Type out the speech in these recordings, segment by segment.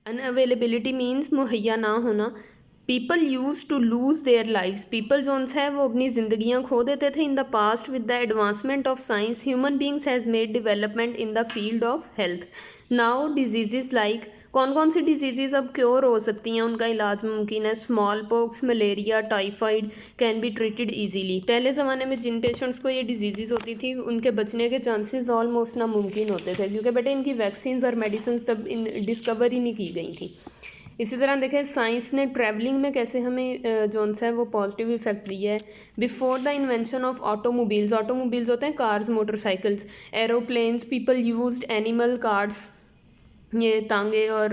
Unavailability means मुहैया ना होना। People use to lose their lives, people जोन है वो अपनी ज़िंदगियाँ खो देते थे। In the past with the advancement of science human beings has made development in the field of health. Now diseases like, कौन कौन सी डिजीज़ अब क्योर हो सकती हैं, उनका इलाज मुमकिन है। Small pox, malaria, typhoid can be treated easily. पहले ज़माने में जिन पेशेंट्स को ये डिजीज़ होती थी उनके बचने के चांसेस ऑलमोस्ट नामुमकिन होते थे, क्योंकि बेटे इनकी वैक्सीन और मेडिसिन तब डिस्कवर ही नहीं की गई थी। इसी तरह देखें साइंस ने ट्रैवलिंग में कैसे हमें जोन सा है वो पॉजिटिव इफेक्ट दिया है। Before the invention of automobiles, automobiles होते हैं cars, motorcycles, aeroplanes, people used animal cards, ये तांगे और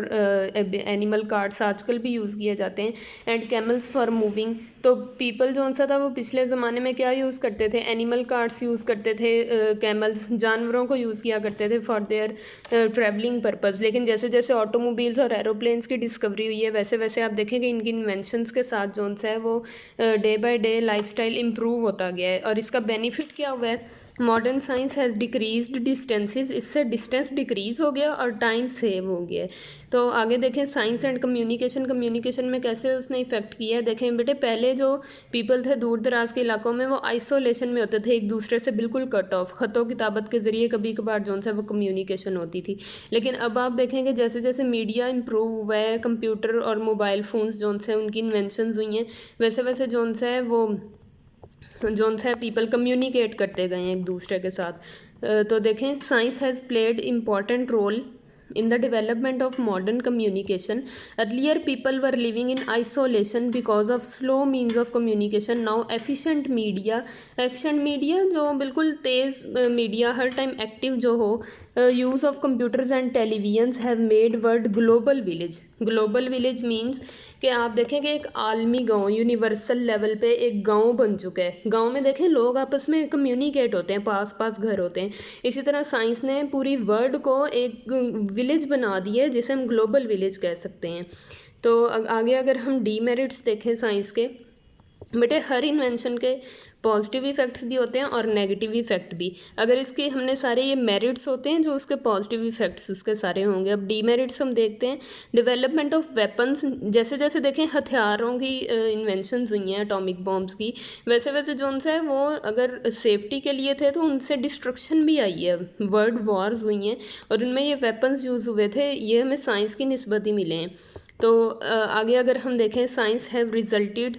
एनिमल कार्ड्स आजकल भी यूज़ किए जाते हैं। एंड कैमल्स फॉर मूविंग, तो पीपल जो सा था वो पिछले ज़माने में क्या यूज़ करते थे, एनिमल कार्ड्स यूज़ करते थे, कैमल्स जानवरों को यूज़ किया करते थे फॉर देयर ट्रैवलिंग पर्पज़। लेकिन जैसे जैसे ऑटोमोबाइल्स और एरोप्लेन्स की डिस्कवरी हुई है वैसे वैसे आप देखेंगे इनकी इन्वेंशंस के साथ जो सा है वो day by day lifestyle improve होता गया है। और इसका बेनिफिट क्या हुआ है, modern science has decreased distances, इससे डिस्टेंस डिक्रीज हो गया और टाइम सेव हो गया है। तो आगे देखें साइंस एंड कम्युनिकेशन, कम्युनिकेशन में कैसे उसने इफेक्ट किया है। देखें बेटे पहले जो पीपल थे दूर दराज के इलाकों में वो आइसोलेशन में होते थे, एक दूसरे से बिल्कुल कट ऑफ, ख़तों किताबत के ज़रिए कभी कभार जो है वो कम्युनिकेशन होती थी। लेकिन अब आप देखेंगे जैसे जैसे मीडिया इम्प्रूव हुआ है, कंप्यूटर और मोबाइल फ़ोन्स जो से उनकी इन्वेंशंस हुई हैं, वैसे वैसे जो है वो जोन से पीपल कम्युनिकेट करते गए हैं एक दूसरे के साथ। तो देखें science has played important role in the development of modern communication. Earlier people were living in isolation because of slow means of communication. Now efficient media जो बिल्कुल तेज़ मीडिया हर टाइम एक्टिव जो हो, use of computers and televisions have made world global village. Global village means कि आप देखें कि एक आलमी गांव, यूनिवर्सल लेवल पे एक गांव बन चुका है। गांव में देखें लोग आपस में कम्युनिकेट होते हैं, पास पास घर होते हैं। इसी तरह साइंस ने पूरी वर्ल्ड को एक विलेज बना दिया है जिसे हम ग्लोबल विलेज कह सकते हैं। तो आगे अगर हम डीमेरिट्स देखें साइंस के, बेटे हर इन्वेंशन के पॉजिटिव इफ़ेक्ट्स भी होते हैं और नेगेटिव इफ़ेक्ट भी। अगर इसके हमने सारे ये मेरिट्स होते हैं जो उसके पॉजिटिव इफ़ेक्ट्स उसके सारे होंगे। अब डीमेरिट्स हम देखते हैं। डेवलपमेंट ऑफ वेपन्स, जैसे जैसे देखें हथियारों की इन्वेंशंस हुई हैं एटॉमिक बॉम्ब्स की, वैसे वैसे जो उनसे है वो अगर सेफ्टी के लिए थे तो उनसे डिस्ट्रक्शन भी आई है, वर्ल्ड वॉर्स हुई हैं और उनमें ये वेपन्स यूज़ हुए थे, ये हमें साइंस की निस्बत ही मिले हैं। तो आगे अगर हम देखें साइंस हैव रिजल्टेड